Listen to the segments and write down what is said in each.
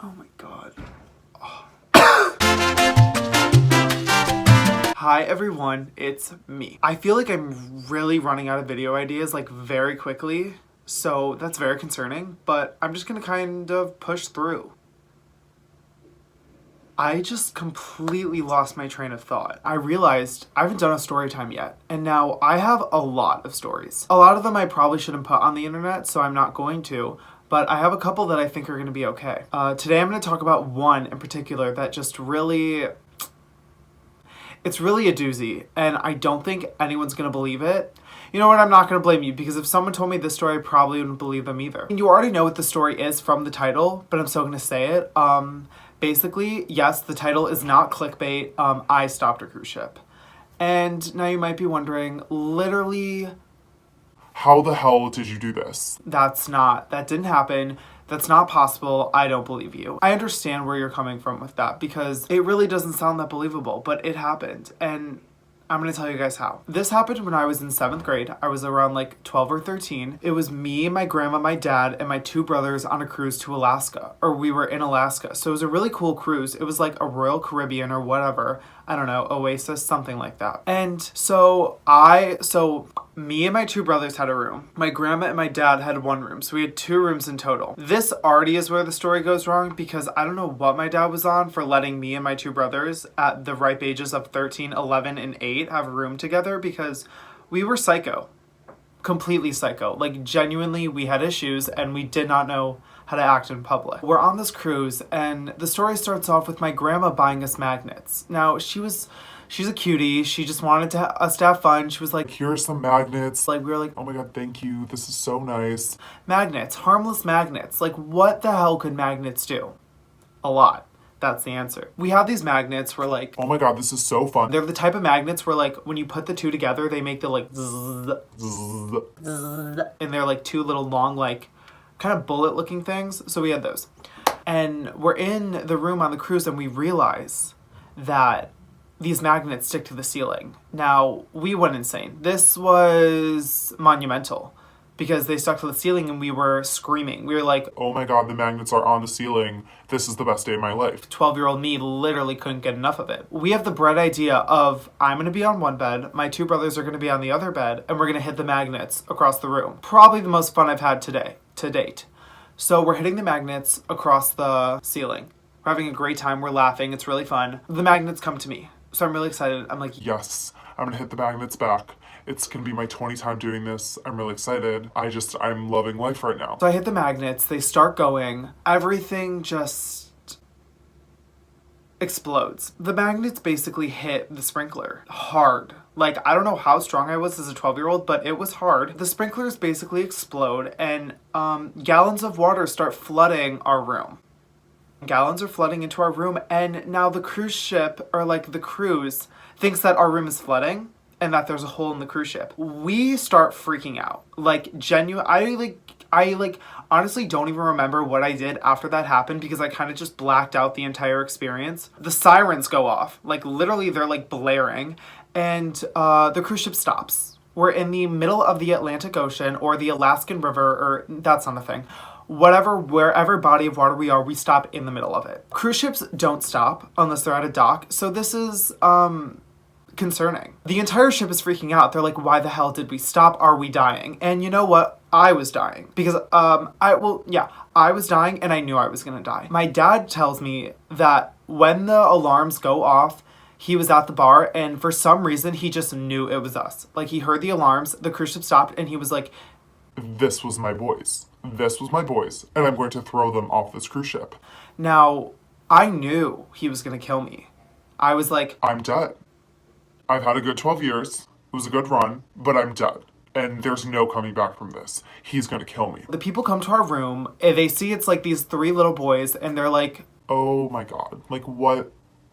Oh my god. Oh. Hi everyone, it's me. I feel like I'm really running out of video ideas like very quickly, so that's very concerning, but I'm just gonna kind of push through. I just completely lost my train of thought. I realized I haven't done a story time yet, and now I have a lot of stories. A lot of them I probably shouldn't put on the internet, so I'm not going to, but I have a couple that I think are gonna be okay. Today I'm gonna talk about one in particular that just really, it's really a doozy, and I don't think anyone's gonna believe it. You know what, I'm not gonna blame you, because if someone told me this story, I probably wouldn't believe them either. And you already know what the story is from the title, but I'm still gonna say it. Basically, yes, the title is not clickbait. I stopped a cruise ship. And now you might be wondering, literally, how the hell did you do this? that didn't happen. That's not possible. I don't believe you. I understand where you're coming from with that because it really doesn't sound that believable, but it happened. And I'm gonna tell you guys how. This happened when I was in 7th grade. I was around like 12 or 13. It was me, my grandma, my dad, and my 2 brothers on a cruise to Alaska. Or we were in Alaska. So it was a really cool cruise. It was like a Royal Caribbean or whatever. I don't know, Oasis, something like that. And so me and my 2 brothers had a room. My grandma and my dad had one room. So we had 2 rooms in total. This already is where the story goes wrong because I don't know what my dad was on for letting me and my 2 brothers at the ripe ages of 13, 11, and 8 have a room together because we were psycho. Completely psycho. Like genuinely we had issues and we did not know how to act in public. We're on this cruise and the story starts off with my grandma buying us magnets. Now she's a cutie. She just wanted us to have fun. She was like, Here are some magnets. like we were like, Oh my god, thank you. This is so nice. magnets, harmless magnets. Like what the hell could magnets do? A lot. That's the answer. We have these magnets where like, Oh my god, this is so fun. they're the type of magnets where like when you put the 2 together, they make the like zzz, Zzz. and they're like 2 little long like kind of bullet looking things. So we had those. And we're in the room on the cruise and we realize that these magnets stick to the ceiling. Now, we went insane. This was monumental because they stuck to the ceiling and we were screaming. We were like, Oh my god, the magnets are on the ceiling. This is the best day of my life. 12-year-old me literally couldn't get enough of it. We have the bright idea of I'm gonna be on one bed, my 2 brothers are gonna be on the other bed, and we're gonna hit the magnets across the room. Probably the most fun I've had to date. So we're hitting the magnets across the ceiling. We're having a great time, we're laughing, it's really fun. The magnets come to me. So I'm really excited. I'm like, Yes, I'm gonna hit the magnets back. It's gonna be my 20th time doing this. I'm really excited. I'm loving life right now. so I hit the magnets, they start going, everything just explodes. The magnets basically hit the sprinkler hard. Like, I don't know how strong I was as a 12-year-old, but it was hard. The sprinklers basically explode and gallons of water start flooding our room. Gallons are flooding into our room, and now the cruise ship, or like the cruise, thinks that our room is flooding and that there's a hole in the cruise ship. We start freaking out. Like, I honestly don't even remember what I did after that happened because I kind of just blacked out the entire experience. The sirens go off. Like, literally, they're like blaring, and the cruise ship stops. We're in the middle of the Atlantic Ocean or the Alaskan River, or that's not a thing. Wherever body of water we are, we stop in the middle of it. Cruise ships don't stop unless they're at a dock, so this is concerning. The entire ship is freaking out. They're like, why the hell did we stop? Are we dying? And you know what? I was dying because I was dying and I knew I was gonna die. My dad tells me that when the alarms go off, he was at the bar and for some reason he just knew it was us. Like he heard the alarms, the cruise ship stopped, and he was like, This was my boys. This was my boys. And I'm going to throw them off this cruise ship. now I knew he was gonna kill me. I was like, I'm dead. I've had a good 12 years. It was a good run, but I'm dead. And there's no coming back from this. He's gonna kill me. the people come to our room and they see it's like these 3 little boys and they're like, Oh my god. Like, what?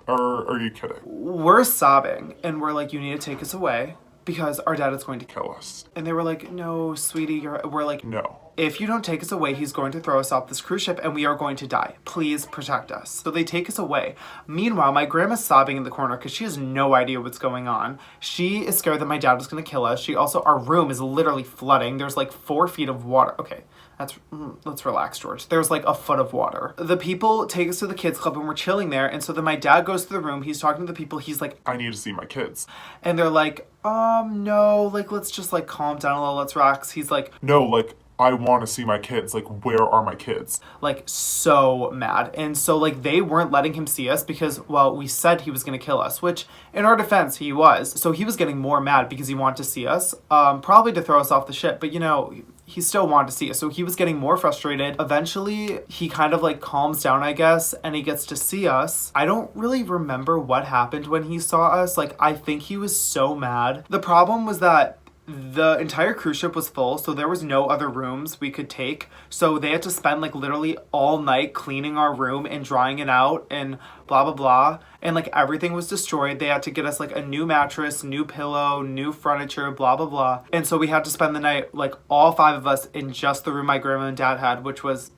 Are you kidding? we're sobbing and we're like, you need to take us away because our dad is going to kill Kill us. us. And they were like, no, sweetie, we're like, No. if you don't take us away, he's going to throw us off this cruise ship and we are going to die. Please protect us. So they take us away. Meanwhile, my grandma's sobbing in the corner because she has no idea what's going on. She is scared that my dad was going to kill us. Our room is literally flooding. There's like 4 feet of water. Okay, Let's relax, George. There's like a foot of water. The people take us to the kids club and we're chilling there. And so then my dad goes to the room. He's talking to the people. He's like, I need to see my kids. and they're like, no, like, let's just like calm down a little. Let's relax. He's like, No, like, I want to see my kids. Like, where are my kids? like so mad. And so like they weren't letting him see us because, well, we said he was going to kill us, which in our defense, he was. So he was getting more mad because he wanted to see us, probably to throw us off the ship. But you know, he still wanted to see us. So he was getting more frustrated. Eventually, he kind of like calms down, I guess, and he gets to see us. I don't really remember what happened when he saw us. Like, I think he was so mad. The problem was that the entire cruise ship was full, so there was no other rooms we could take. So they had to spend like literally all night cleaning our room and drying it out and blah blah blah. And like everything was destroyed. They had to get us like a new mattress, new pillow, new furniture, blah blah blah. And so we had to spend the night, like all 5 of us, in just the room my grandma and dad had, which was,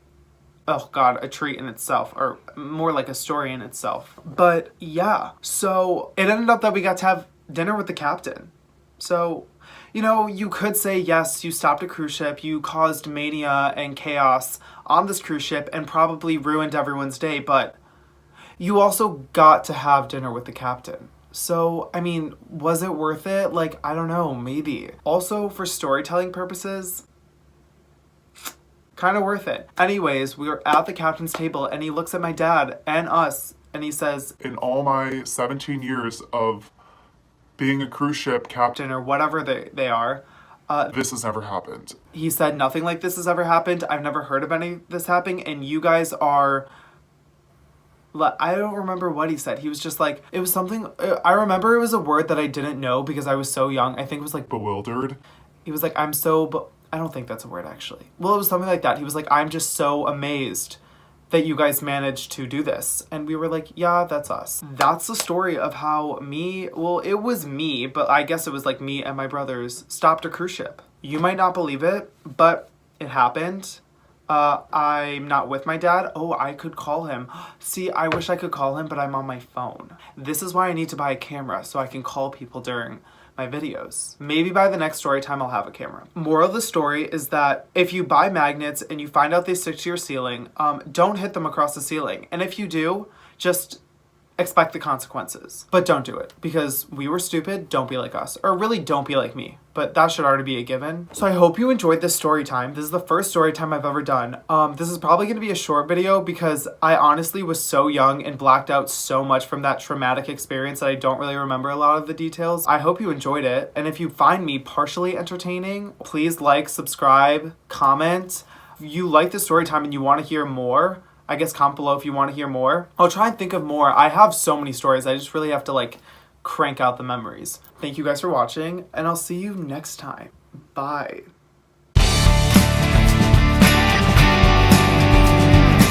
oh god, a treat in itself, or more like a story in itself. But yeah, so it ended up that we got to have dinner with the captain. So, you know, you could say, yes, you stopped a cruise ship, you caused mania and chaos on this cruise ship and probably ruined everyone's day, but you also got to have dinner with the captain. So, I mean, was it worth it? Like, I don't know, maybe. Also, for storytelling purposes, kind of worth it. Anyways, we were at the captain's table and he looks at my dad and us and he says, In all my 17 years of being a cruise ship captain, or whatever they are, this has never happened. he said, nothing like this has ever happened. I've never heard of any of this happening, and you guys are... I don't remember what he said. He was just like, it was something... I remember it was a word that I didn't know because I was so young. I think it was like... Bewildered? He was like, I'm so... I don't think that's a word, actually. Well, it was something like that. He was like, I'm just so amazed that you guys managed to do this. And we were like, yeah, that's us. That's the story of how it was me, but I guess it was like me and my brothers stopped a cruise ship. You might not believe it, but it happened. I'm not with my dad. Oh, I could call him. See, I wish I could call him, but I'm on my phone. This is why I need to buy a camera so I can call people during my videos. Maybe by the next story time I'll have a camera. Moral of the story is that if you buy magnets and you find out they stick to your ceiling, don't hit them across the ceiling. And if you do, just expect the consequences. But don't do it, because we were stupid. Don't be like us. Or really, don't be like me. But that should already be a given. So I hope you enjoyed this story time. This is the first story time I've ever done. This is probably going to be a short video because I honestly was so young and blacked out so much from that traumatic experience that I don't really remember a lot of the details. I hope you enjoyed it. And if you find me partially entertaining, please like, subscribe, comment. If you like the story time and you want to hear more, I guess comment below if you want to hear more. I'll try and think of more. I have so many stories. I just really have to like crank out the memories. Thank you guys for watching, and I'll see you next time. Bye.